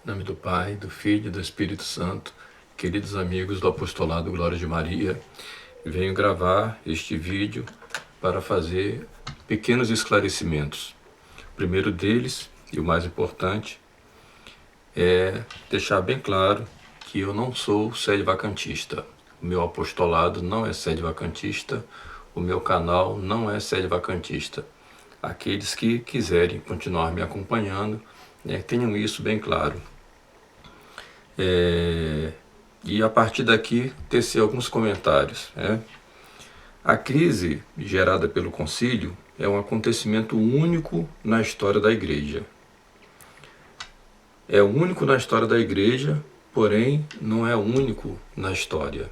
Em nome do Pai, do Filho e do Espírito Santo, queridos amigos do Apostolado Glória de Maria, venho gravar este vídeo para fazer pequenos esclarecimentos. O primeiro deles, e o mais importante, é deixar bem claro que eu não sou sede-vacantista. O meu apostolado não é sede-vacantista, o meu canal não é sede-vacantista. Aqueles que quiserem continuar me acompanhando, tenham isso bem claro. E a partir daqui tecer alguns comentários. A crise gerada pelo concílio é um acontecimento único na história da Igreja. É único na história da Igreja, porém não é único na história.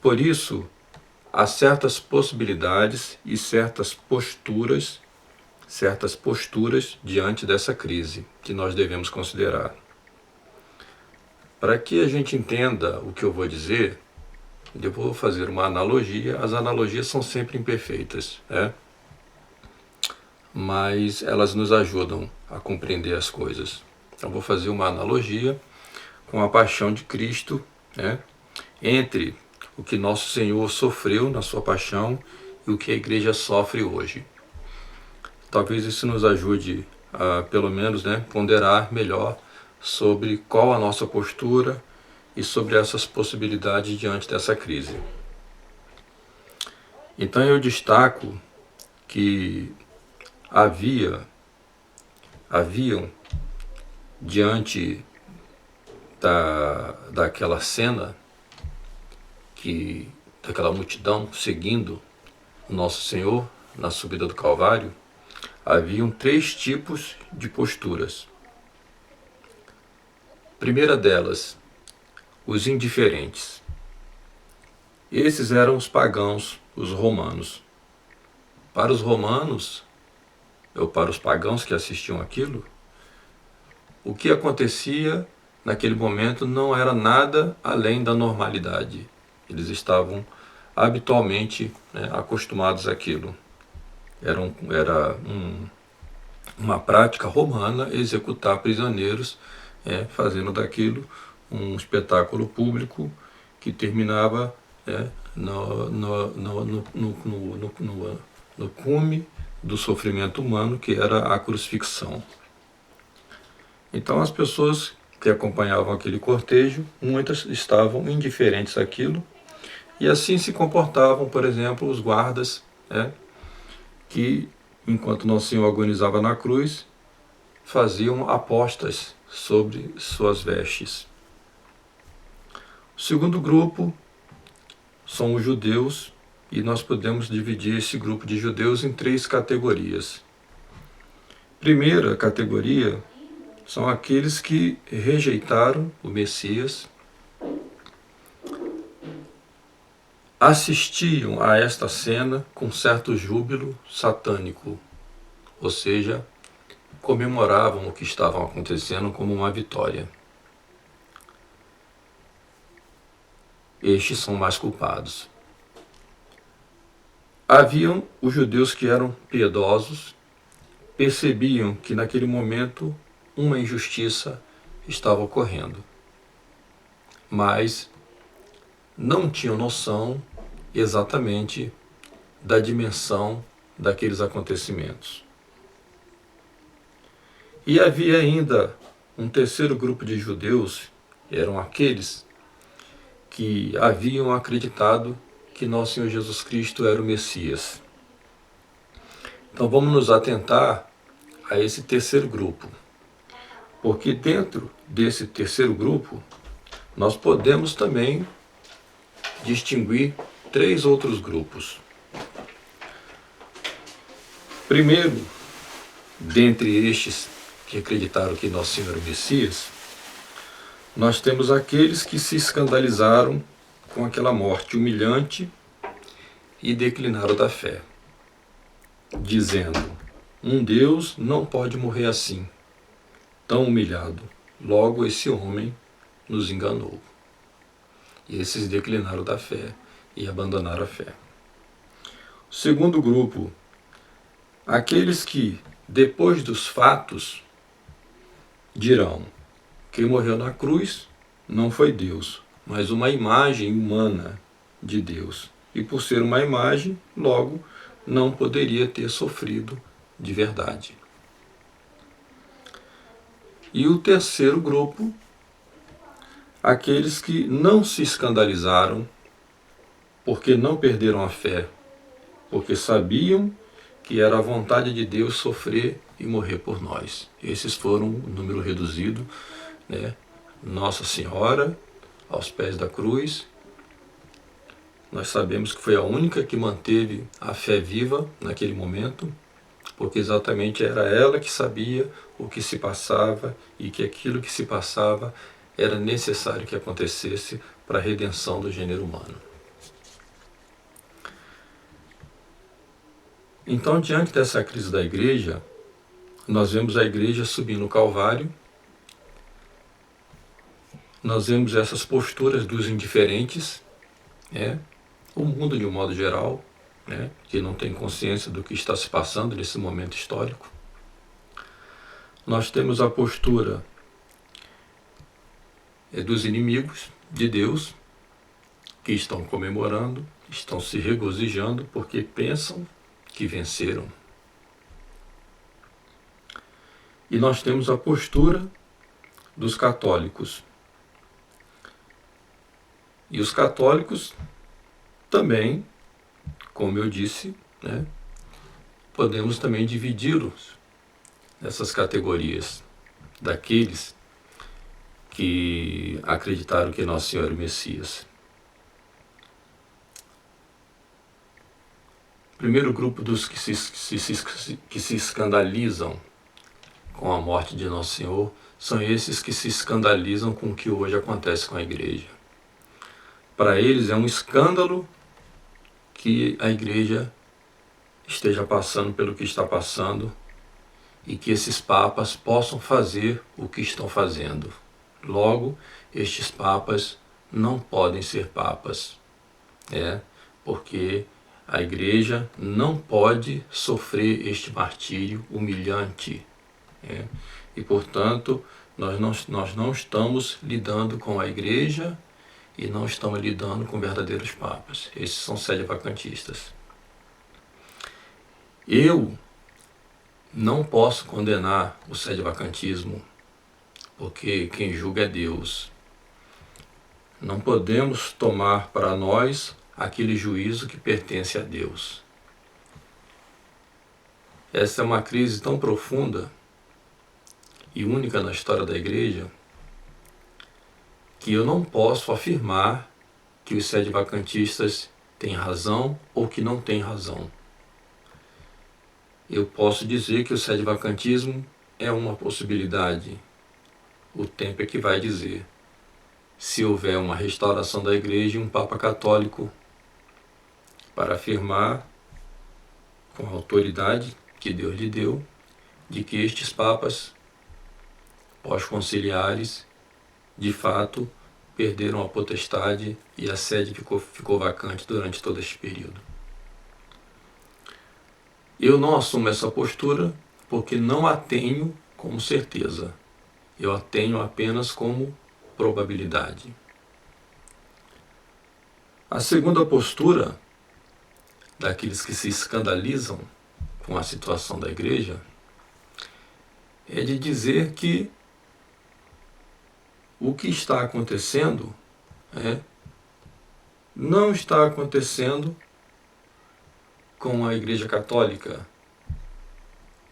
Por isso, há certas possibilidades e certas posturas diante dessa crise que nós devemos considerar. Para que a gente entenda o que eu vou dizer, eu vou fazer uma analogia. As analogias são sempre imperfeitas, mas elas nos ajudam a compreender as coisas. Então vou fazer uma analogia com a paixão de Cristo, entre o que nosso Senhor sofreu na sua paixão e o que a igreja sofre hoje. Talvez isso nos ajude a, pelo menos, ponderar melhor sobre qual a nossa postura e sobre essas possibilidades diante dessa crise. Então eu destaco que haviam diante daquela cena, daquela multidão seguindo o nosso Senhor na subida do Calvário, haviam 3 tipos de posturas. Primeira delas, os indiferentes. Esses eram os pagãos, os romanos. Para os romanos, ou para os pagãos que assistiam aquilo, o que acontecia naquele momento não era nada além da normalidade. Eles estavam habitualmente acostumados àquilo. Era uma prática romana executar prisioneiros, fazendo daquilo um espetáculo público que terminava no cume do sofrimento humano, que era a crucifixão. Então as pessoas que acompanhavam aquele cortejo, muitas estavam indiferentes àquilo, e assim se comportavam, por exemplo, os guardas, que, enquanto Nosso Senhor agonizava na cruz, faziam apostas sobre suas vestes. O segundo grupo são os judeus, e nós podemos dividir esse grupo de judeus em 3 categorias. Primeira categoria são aqueles que rejeitaram o Messias, assistiam a esta cena com certo júbilo satânico, ou seja, comemoravam o que estava acontecendo como uma vitória. Estes são mais culpados. Haviam os judeus que eram piedosos, percebiam que naquele momento uma injustiça estava ocorrendo, mas não tinham noção exatamente da dimensão daqueles acontecimentos. E havia ainda um terceiro grupo de judeus, eram aqueles que haviam acreditado que nosso Senhor Jesus Cristo era o Messias. Então vamos nos atentar a esse terceiro grupo, porque dentro desse terceiro grupo nós podemos também distinguir 3 outros grupos. Primeiro, dentre estes que acreditaram que nosso Senhor era o Messias, nós temos aqueles que se escandalizaram com aquela morte humilhante e declinaram da fé, dizendo: um Deus não pode morrer assim, tão humilhado. Logo esse homem nos enganou. E esses declinaram da fé e abandonaram a fé. O segundo grupo, aqueles que, depois dos fatos, dirão: quem morreu na cruz não foi Deus, mas uma imagem humana de Deus. E por ser uma imagem, logo, não poderia ter sofrido de verdade. E o terceiro grupo, aqueles que não se escandalizaram, porque não perderam a fé, porque sabiam que era a vontade de Deus sofrer e morrer por nós. Esses foram um número reduzido, né? Nossa Senhora, aos pés da cruz. Nós sabemos que foi a única que manteve a fé viva naquele momento, porque exatamente era ela que sabia o que se passava e que aquilo que se passava era necessário que acontecesse para a redenção do gênero humano. Então, diante dessa crise da igreja, nós vemos a igreja subindo o Calvário, nós vemos essas posturas dos indiferentes, o mundo de um modo geral, que não tem consciência do que está se passando nesse momento histórico. Nós temos a postura dos inimigos de Deus, que estão comemorando, estão se regozijando porque pensam que venceram. E nós temos a postura dos católicos. E os católicos também, como eu disse, podemos também dividi-los nessas categorias, daqueles que acreditaram que Nosso Senhor é o Messias. O primeiro grupo dos que se escandalizam com a morte de Nosso Senhor são esses que se escandalizam com o que hoje acontece com a igreja. Para eles é um escândalo que a igreja esteja passando pelo que está passando e que esses papas possam fazer o que estão fazendo. Logo, estes papas não podem ser papas, porque a igreja não pode sofrer este martírio humilhante. E, portanto, nós não estamos lidando com a igreja e não estamos lidando com verdadeiros papas. Esses são sedevacantistas. Eu não posso condenar o sedevacantismo, porque quem julga é Deus. Não podemos tomar para nós aquele juízo que pertence a Deus. Essa é uma crise tão profunda e única na história da igreja que eu não posso afirmar que os sedevacantistas têm razão ou que não têm razão. Eu posso dizer que o sedevacantismo é uma possibilidade. O tempo é que vai dizer. Se houver uma restauração da igreja e um Papa católico para afirmar com a autoridade que Deus lhe deu, de que estes papas pós-conciliares de fato perderam a potestade e a sede ficou vacante durante todo este período. Eu não assumo essa postura porque não a tenho como certeza. Eu a tenho apenas como probabilidade. A segunda postura daqueles que se escandalizam com a situação da igreja é de dizer que o que está acontecendo não está acontecendo com a Igreja Católica,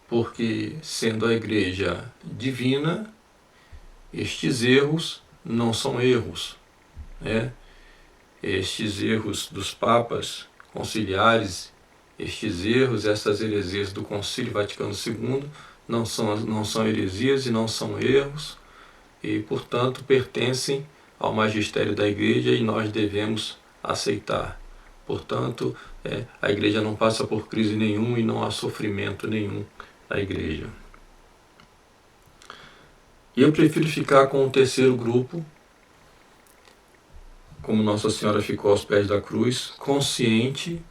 porque, sendo a Igreja divina, estes erros não são erros. Estes erros dos papas conciliares, estes erros, essas heresias do Concílio Vaticano II não são heresias e não são erros, e, portanto, pertencem ao magistério da Igreja e nós devemos aceitar. Portanto, a Igreja não passa por crise nenhuma e não há sofrimento nenhum na Igreja. E eu prefiro ficar com o terceiro grupo, como Nossa Senhora ficou aos pés da cruz, consciente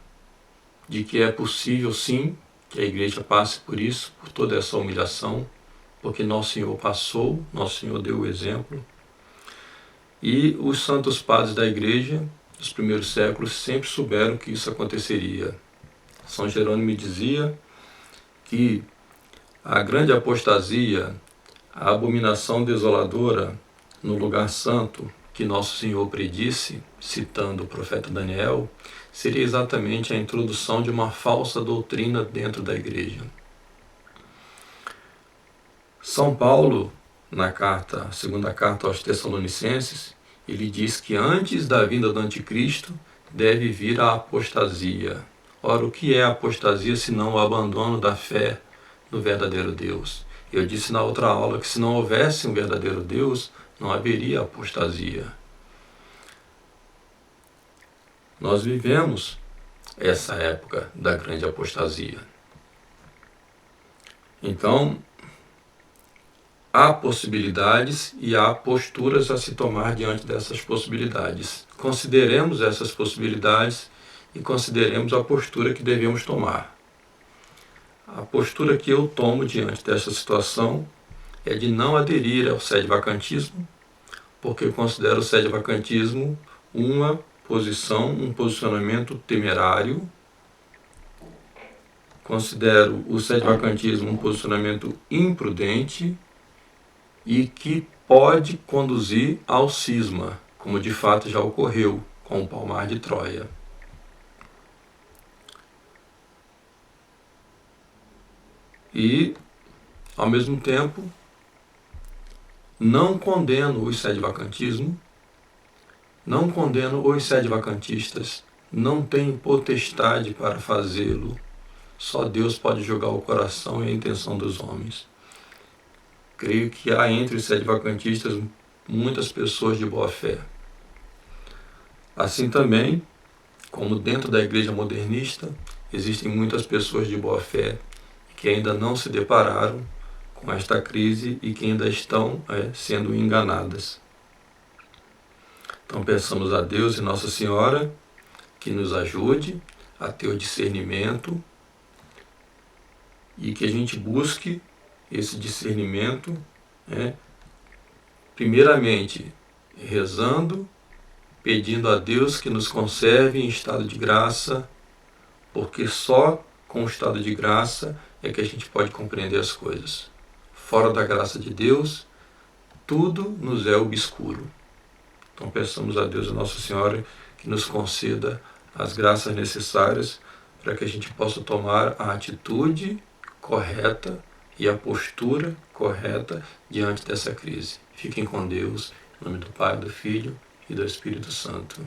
de que é possível sim que a Igreja passe por isso, por toda essa humilhação, porque Nosso Senhor passou, Nosso Senhor deu o exemplo. E os santos padres da igreja dos primeiros séculos sempre souberam que isso aconteceria. São Jerônimo dizia que a grande apostasia, a abominação desoladora no lugar santo que Nosso Senhor predisse, citando o profeta Daniel, seria exatamente a introdução de uma falsa doutrina dentro da igreja. São Paulo, na segunda carta aos Tessalonicenses, ele diz que antes da vinda do anticristo deve vir a apostasia. Ora, o que é a apostasia senão o abandono da fé no verdadeiro Deus? Eu disse na outra aula que se não houvesse um verdadeiro Deus, não haveria apostasia. Nós vivemos essa época da grande apostasia. Então, há possibilidades e há posturas a se tomar diante dessas possibilidades. Consideremos essas possibilidades e consideremos a postura que devemos tomar. A postura que eu tomo diante dessa situação é de não aderir ao sede-vacantismo, porque eu considero o sede-vacantismo uma posição, um posicionamento temerário. Considero o sede-vacantismo um posicionamento imprudente e que pode conduzir ao cisma, como de fato já ocorreu com o Palmar de Troia. E, ao mesmo tempo, não condeno o sede-vacantismo, não condeno os sede-vacantistas, não tenho potestade para fazê-lo. Só Deus pode julgar o coração e a intenção dos homens. Creio que há entre os sede-vacantistas muitas pessoas de boa fé. Assim também, como dentro da igreja modernista, existem muitas pessoas de boa fé que ainda não se depararam com esta crise e que ainda estão sendo enganadas. Então peçamos a Deus e Nossa Senhora que nos ajude a ter o discernimento e que a gente busque esse discernimento, primeiramente rezando, pedindo a Deus que nos conserve em estado de graça, porque só com o estado de graça é que a gente pode compreender as coisas. Fora da graça de Deus, tudo nos é obscuro. Então peçamos a Deus e a Nossa Senhora que nos conceda as graças necessárias para que a gente possa tomar a atitude correta e a postura correta diante dessa crise. Fiquem com Deus, em nome do Pai, do Filho e do Espírito Santo.